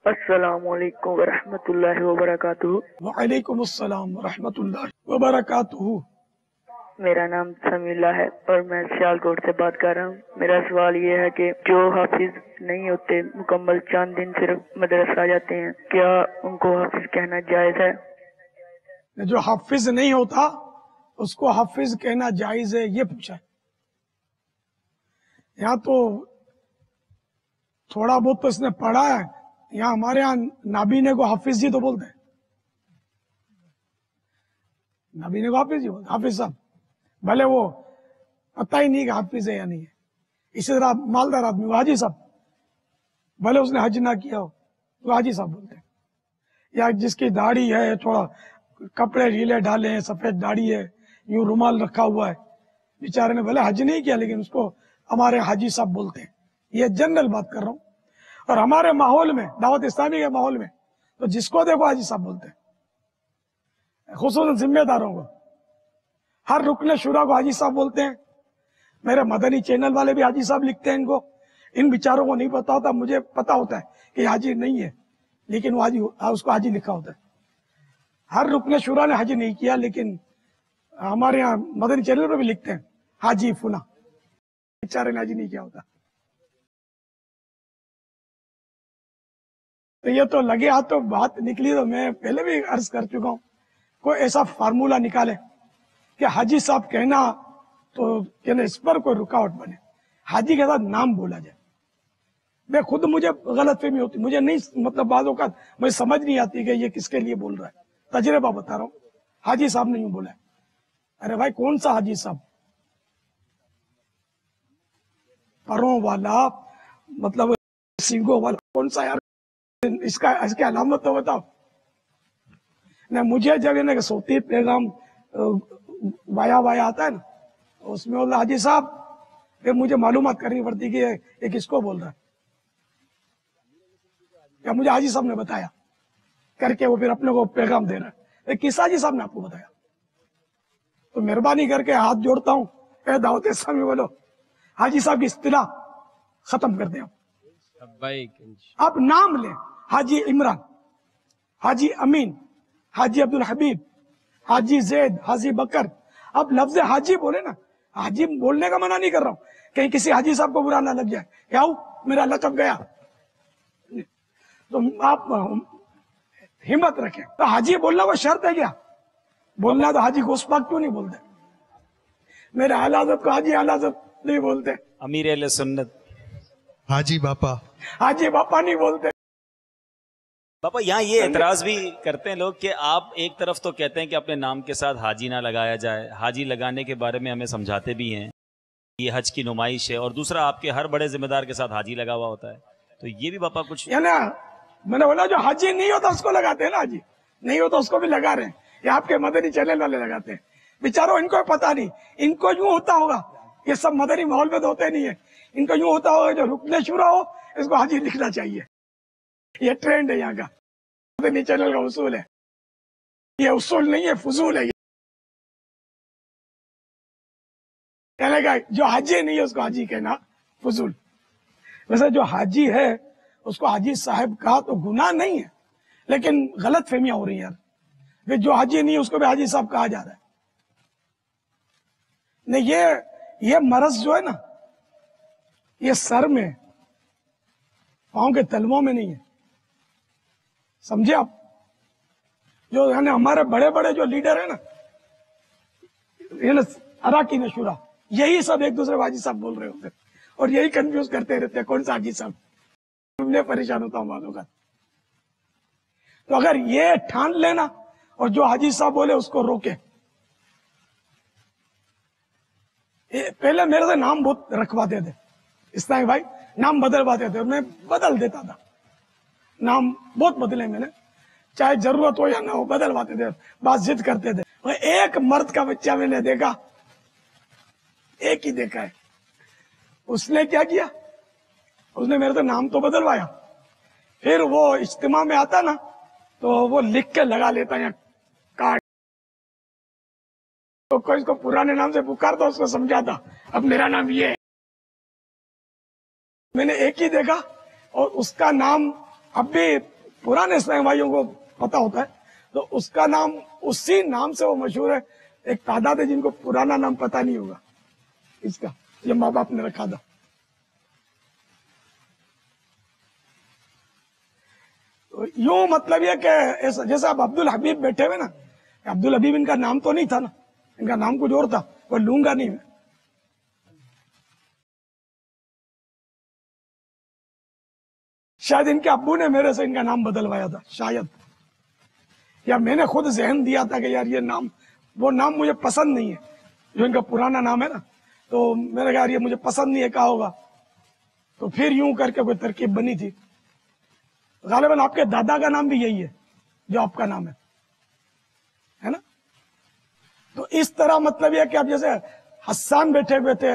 السلام علیکم ورحمۃ اللہ وبرکاتہ۔ وعلیکم السلام ورحمۃ اللہ وبرکاتہ۔ میرا نام سمیع ہے اور میں سیالکوٹ سے بات کر رہا ہوں۔ میرا سوال یہ ہے کہ جو حافظ نہیں ہوتے، مکمل چند دن صرف مدرسہ جاتے ہیں، کیا ان کو حافظ کہنا جائز ہے؟ جو حافظ نہیں ہوتا اس کو حافظ کہنا جائز ہے، یہ پوچھا ہے۔ یہاں تو تھوڑا بہت تو اس نے پڑھا ہے، یہاں ہمارے یہاں نابینے کو حافظ جی تو بولتے ہیں، نابینے کو حافظ جی بولتے ہیں، حافظ صاحب، بھلے وہ پتہ ہی نہیں کہ حافظ ہے یا نہیں ہے۔ اسی طرح مالدار آدمی وہ حاجی صاحب، بھلے اس نے حج نہ کیا ہو تو حاجی صاحب بولتے ہیں۔ یا جس کی داڑھی ہے، تھوڑا کپڑے ڈھیلے ڈالے ہیں، سفید داڑھی ہے، یوں رومال رکھا ہوا ہے، بیچارے نے بھلے حج نہیں کیا لیکن اس کو ہمارے حاجی صاحب بولتے ہیں۔ یہ جنرل بات کر رہا ہوں۔ اور ہمارے ماحول میں، دعوت اسلامی کے ماحول میں تو جس کو دیکھو حاجی صاحب بولتے ہیں، خصوصاً ذمہ داروں کو۔ ہر رکن شورا کو حاجی صاحب بولتے ہیں۔ میرے مدنی چینل والے بھی حاجی صاحب لکھتے ہیں ان کو۔ ان بیچاروں کو نہیں پتا ہوتا، مجھے پتا ہوتا ہے کہ حاجی نہیں ہے لیکن وہ حاجی، اس کو حاجی لکھا ہوتا ہے۔ ہر رکن شورا نے حاجی نہیں کیا لیکن ہمارے یہاں مدنی چینل پہ بھی لکھتے ہیں حاجی فنا، بیچارے نے حاجی نہیں کیا ہوتا۔ تو یہ تو لگے ہاتھ تو بات نکلی، تو میں پہلے بھی عرض کر چکا ہوں، کوئی ایسا فارمولا نکالے کہ حاجی صاحب کہنا تو یعنی اس پر کوئی رکاوٹ بنے، حاجی کے ساتھ نام بولا جائے۔ میں خود مجھے غلط فہمی ہوتی، مجھے نہیں، مطلب بعض اوقات مجھے سمجھ نہیں آتی کہ یہ کس کے لیے بول رہا ہے۔ تجربہ بتا رہا ہوں، حاجی صاحب نے یوں بولا ہے۔ ارے بھائی کون سا حاجی صاحب؟ پروں والا، مطلب سنگوں والا کون سا یار؟ اس کی علامت تو بتاؤ۔ نہ مجھے جب یہ صوتی پیغام وایا آتا ہے نا، اس میں بولتا حاجی صاحب، پھر مجھے معلومات کرنی پڑتی کہ یہ کس کو بول رہا ہے، یا مجھے حاجی صاحب نے بتایا کر کے وہ پھر اپنے کو پیغام دے رہا ہے، کس حاجی صاحب نے آپ کو بتایا؟ تو مہربانی کر کے ہاتھ جوڑتا ہوں، اے دعوت اسلامی والو، حاجی صاحب کی اصطلاح ختم کر دیں۔ آپ نام لیں، حاجی عمران، حاجی امین، حاجی عبد الحبیب، حاجی زید، حاجی بکر، آپ لفظ حاجی بولے نا۔ حاجی بولنے کا منع نہیں کر رہا ہوں، کہیں کسی حاجی صاحب کو برا نہ لگ جائے، کیا میرا لقب گیا، تو آپ ہمت رکھیں۔ تو حاجی بولنا وہ شرط ہے کیا؟ بولنا تو حاجی گوشت پاک کیوں نہیں بولتے؟ میرے اعلی حضرت کو حاجی اعلی حضرت نہیں بولتے، امیر اہل سنت حاجی باپا، حاجی باپا نہیں بولتے۔ باپا یہاں یہ اعتراض بھی کرتے ہیں لوگ کہ آپ ایک طرف تو کہتے ہیں کہ اپنے نام کے ساتھ حاجی نہ لگایا جائے، حاجی لگانے کے بارے میں ہمیں سمجھاتے بھی ہیں، یہ حج کی نمائش ہے، اور دوسرا آپ کے ہر بڑے ذمہ دار کے ساتھ حاجی لگا ہوا ہوتا ہے، تو یہ بھی باپا کچھ یا نا، میں نے بولا جو حاجی نہیں ہوتا اس کو لگاتے ہیں نا، حاجی نہیں ہوتا اس کو بھی لگا رہے ہیں، یہ آپ کے مدنی چینل والے لگاتے ہیں۔ بیچاروں ان کو پتا نہیں، ان کو یوں ہوتا ہوگا، یہ سب مدنی ماحول میں تو ہوتے نہیں ہے، ان کو یوں ہوتا ہوگا جو رکن شورا ہو اس کو حاجی لکھنا چاہیے، یہ ٹرینڈ ہے یہاں کا، مدنی چینل کا اصول ہے، یہ اصول نہیں ہے، فضول ہے۔ کہنے کا جو حاجی نہیں ہے اس کو حاجی کہنا فضول۔ ویسے جو حاجی ہے اس کو حاجی صاحب کہا تو گناہ نہیں ہے، لیکن غلط فہمیاں ہو رہی ہیں یار، کہ جو حاجی نہیں ہے اس کو بھی حاجی صاحب کہا جا رہا ہے۔ نہیں، یہ مرض جو ہے نا، یہ سر میں، پاؤں کے تلووں میں نہیں ہے، سمجھے آپ؟ جو یعنی ہمارے بڑے بڑے جو لیڈر ہیں نا، اراکین شورا، یہی سب ایک دوسرے کو حاجی صاحب بول رہے ہوتے ہیں اور یہی کنفیوز کرتے رہتے ہیں کون سا حاجی صاحب۔ میں پریشان ہوتا ہوں بعض اوقات۔ تو اگر یہ ٹھان لینا اور جو حاجی صاحب بولے اس کو روکے۔ پہلے میرے سے نام بہت رکھواتے تھے اسلامی بھائی، نام بدلواتے تھے اور میں بدل دیتا تھا، نام بہت بدلے میں نے، چاہے ضرورت ہو یا نہ ہو بدلواتے تھے، بات ضد کرتے تھے۔ ایک مرد کا بچہ میں نے دیکھا، ایک ہی دیکھا ہے، اس نے کیا کیا، اس نے میرے سے نام تو بدلوایا، پھر وہ اجتماع میں آتا نا تو وہ لکھ کے لگا لیتا ہے کارڈ، تو کوئی اس کو پرانے نام سے پکارتا اس کو سمجھاتا اب میرا نام یہ ہے۔ میں نے ایک ہی دیکھا اور اس کا نام اب بھی पुराने इस्लामी भाइयों को पता होता है, तो उसका नाम उसी नाम से वो मशहूर है। एक तादाद है जिनको पुराना नाम पता नहीं होगा इसका, ये माँ बाप ने रखा था। तो यूं मतलब ये कि जैसे आप अब्दुल हबीब बैठे हुए ना, अब्दुल हबीब इनका नाम तो नहीं था ना, इनका नाम कुछ और था, वो लूंगा नहीं मैं। शायद इनके अब्बू ने मेरे से इनका नाम बदलवाया था, शायद, या मैंने खुद जहन दिया था कि यार ये नाम, वो नाम मुझे पसंद नहीं है जो इनका पुराना नाम है ना, तो मैंने कहा यार ये मुझे पसंद नहीं है, क्या होगा, तो फिर यूं करके कोई तरकीब बनी थी। गालिबन आपके दादा का नाम भी यही है जो आपका नाम है ना। तो इस तरह मतलब यह कि आप जैसे हस्सान बैठे हुए थे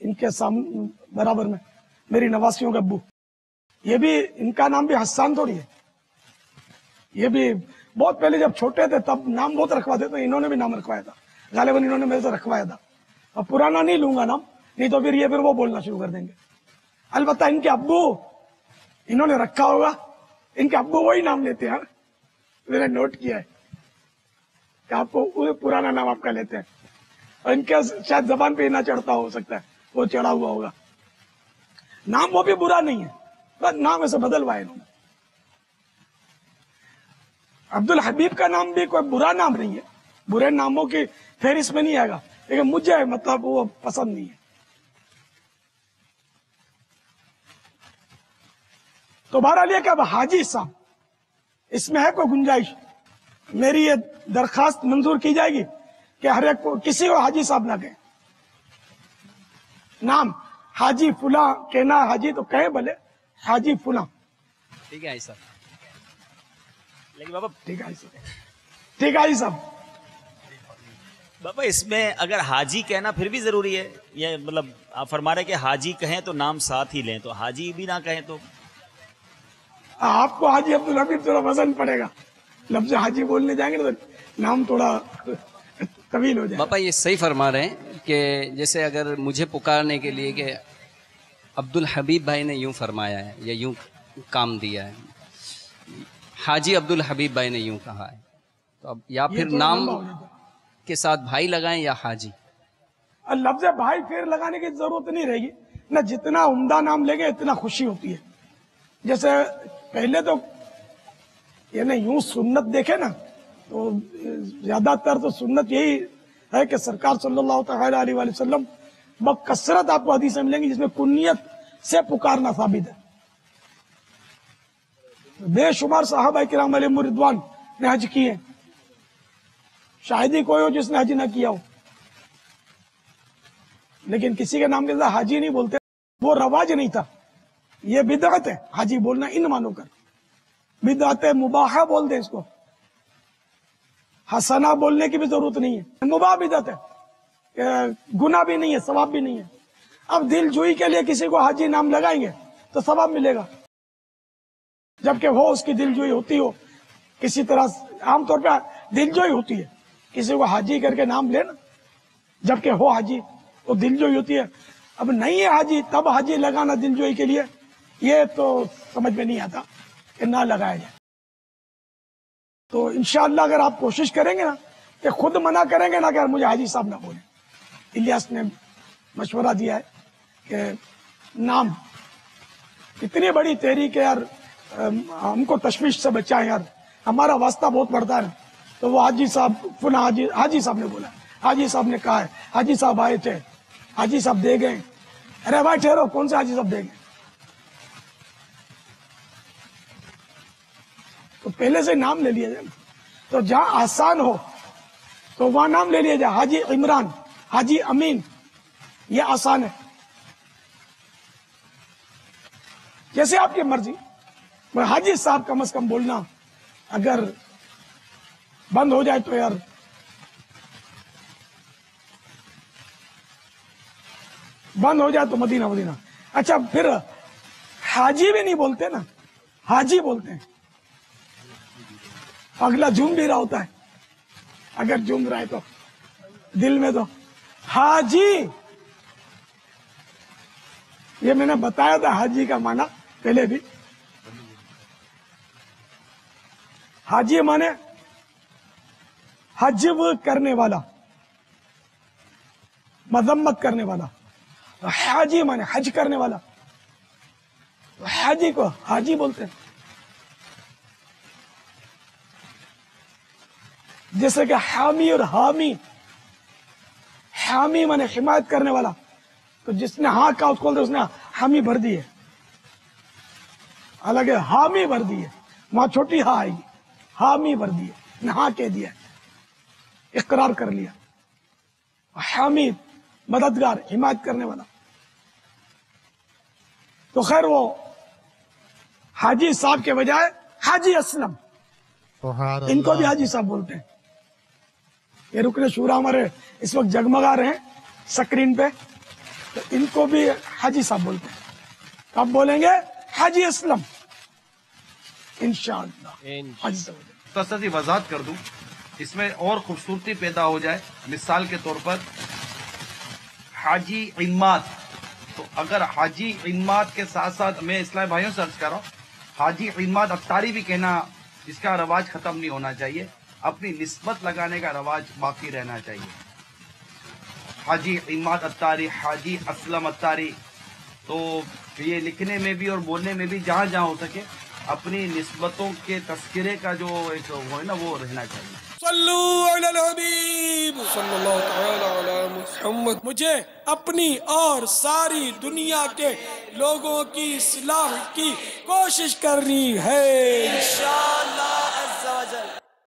इनके सामने बराबर में, मेरी नवासियों का अब्बू, ये भी, इनका नाम भी हस्सान थोड़ी है, ये भी बहुत पहले जब छोटे थे तब नाम बहुत रखवाते थे, इन्होंने भी नाम रखवाया था, गालिबन इन्होंने मेरे से रखवाया था। अब पुराना नहीं लूंगा नाम, नहीं तो फिर वो बोलना शुरू कर देंगे। अलबत्ता इनके अब्बू, इन्होंने रखा होगा, इनके अब्बू वही नाम लेते हैं, मैंने नोट किया है कि आपको पुराना नाम आपका लेते हैं, और इनके शायद जबान पे ना चढ़ता हो सकता है, वो चढ़ा हुआ होगा नाम, वो भी बुरा नहीं है, बस नाम ऐसे बदलवाए इन्होंने। अब्दुल हबीब का नाम भी कोई बुरा नाम नहीं है, बुरे नामों की फेरिस्त में नहीं आएगा, लेकिन मुझे मतलब वो पसंद नहीं है। तो बहरहाल ये कि अब हाजी साहब, इसमें है कोई गुंजाइश, मेरी ये दरखास्त मंजूर की जाएगी कि हर एक को, किसी को हाजी साहब ना कहें, नाम हाजी फुला कहना, हाजी तो कहे भले, हाजी फुला, ठीक है सर, लेकिन बाबा ठीक है सर, ठीक है साहब। बाबा इसमें अगर हाजी कहना फिर भी जरूरी है, ये मतलब आप फरमा रहे कि हाजी कहें तो नाम साथ ही लें, तो हाजी भी ना कहें तो आपको हाजी अब्दुल हबीब थोड़ा वजन पड़ेगा, लफ्ज हाजी बोलने जाएंगे तो नाम थोड़ा तवील हो जाएगा। पापा ये सही फरमा रहे हैं कि जैसे अगर मुझे पुकारने के लिए कि अब्दुल हबीब भाई ने यूं फरमाया है या यूं काम दिया है, हाजी अब्दुल हबीब भाई ने यूं कहा है, तो अब या फिर नाम के साथ भाई लगाएं या हाजी। लफ्ज भाई फिर लगाने की जरूरत नहीं रहेगी ना, जितना उम्दा नाम लेंगे इतना खुशी होती है। जैसे पहले तो ये ना यूं सुन्नत देखे ना, तो ज्यादातर तो सुन्नत यही है कि सरकार सल्लल्लाहु अलैहि वसल्लम बकसरत आपको हदीसें मिलेंगी जिसमें कुन्नियत से पुकारना साबित है। बेशुमार साहबा किराम अलैहिम रिदवान ने हज किए, शायद ही कोई हो जिसने हज ना किया हो, लेकिन किसी के नाम के साथ हाजी नहीं बोलते, वो रवाज नहीं था, ये बिदअत है हाजी बोलना इन मानो कर, बिदअत मुबाहा बोलते हैं इसको, हसना बोलने की भी जरूरत नहीं है, मुबाह बिदअत है, गुनाह भी नहीं है, सवाब भी नहीं है। अब दिलजोई के लिए किसी को हाजी नाम लगाएंगे तो सवाब मिलेगा, जबकि हो उसकी दिलजोई होती हो किसी तरह, आमतौर पे दिलजोई होती है, किसी को हाजी करके नाम लेना, जबकि हो हाजी, वो दिलजोई होती है। अब नहीं है हाजी तब हाजी लगाना दिलजोई के लिए, ये तो समझ में नहीं आता कि ना लगाया जाए। तो इंशाअल्लाह अगर आप कोशिश करेंगे ना कि खुद मना करेंगे ना कि यार मुझे हाजी साहब ना बोले, इलियास ने मशवरा दिया है कि नाम इतनी बड़ी तहरीक है यार, हमको तशवीश से बचाए यार, हमारा वास्ता बहुत बढ़ता है ना, तो वो हाजी साहब पुनः हाजी साहब ने बोला, हाजी साहब ने कहा है, हाजी साहब आए थे, हाजी साहब दे गए। अरे भाई ठहरो, कौन से हाजी साहब दे गए? तो पहले से नाम ले लिया जाए, तो जहां आसान हो तो वहां नाम ले लिया जाए, हाजी इमरान, हाजी अमीन, ये आसान है, जैसे आपकी मर्जी। मैं हाजी साहब कम से कम बोलना अगर बंद हो जाए तो यार बंद हो जाए तो मदीना मदीना। अच्छा फिर हाजी भी नहीं बोलते ना, हाजी बोलते हैं, अगला झूम भी रहा होता है, अगर झूम रहा है तो दिल में तो हाजी, ये मैंने बताया था हाजी का माना पहले भी, हाजी माने हजब करने वाला, मजम्मत करने वाला। हाजी माने हज करने वाला, हाजी को हाजी बोलते हैं। जैसे कि हामी और हामी, हामी माने हिमायत करने वाला, तो जिसने हाँ का उसको बोलते उसने हामी भर दी है, हालांकि हामी भर दी है, वहां छोटी हाँ आएगी, हामी भर दी है, ने हाँ कह दिया, इकरार कर लिया। हामी मददगार, हिमायत करने वाला। तो खैर वो हाजी साहब के बजाय हाजी असलम, इनको भी हाजी साहब बोलते हैं। ये रुकने शूरा हमारे इस वक्त जगमगा रहे हैं स्क्रीन पे, तो इनको भी हाजी साहब बोलते हैं। कब बोलेंगे? हाजी असलम इंशाअल्लाह। हाजी साहब तसदी वजाहत कर दूं, इसमें और खूबसूरती पैदा हो जाए। मिसाल के तौर पर हाजी इम्माद, तो अगर हाजी इम्माद के साथ साथ मैं इस्लामी भाइयों से अर्ज कर रहा हूँ, हाजी इम्माद अफ्तारी भी कहना, इसका रवाज खत्म नहीं होना चाहिए। अपनी निस्बत लगाने का रवाज बाकी रहना चाहिए। हाजी इम्माद अत्तारी, हाजी असलम अत्तारी, तो ये लिखने में भी और बोलने में भी जहाँ जहाँ हो सके अपनी निस्बतों के तस्करे का जो एक वो है ना, वो रहना चाहिए। सल्लू अलल हबीब सल्लल्लाहु तआला अला मुहम्मद। मुझे अपनी और सारी दुनिया के लोगों की इस्लाह की कोशिश करनी है इंशाअल्लाह।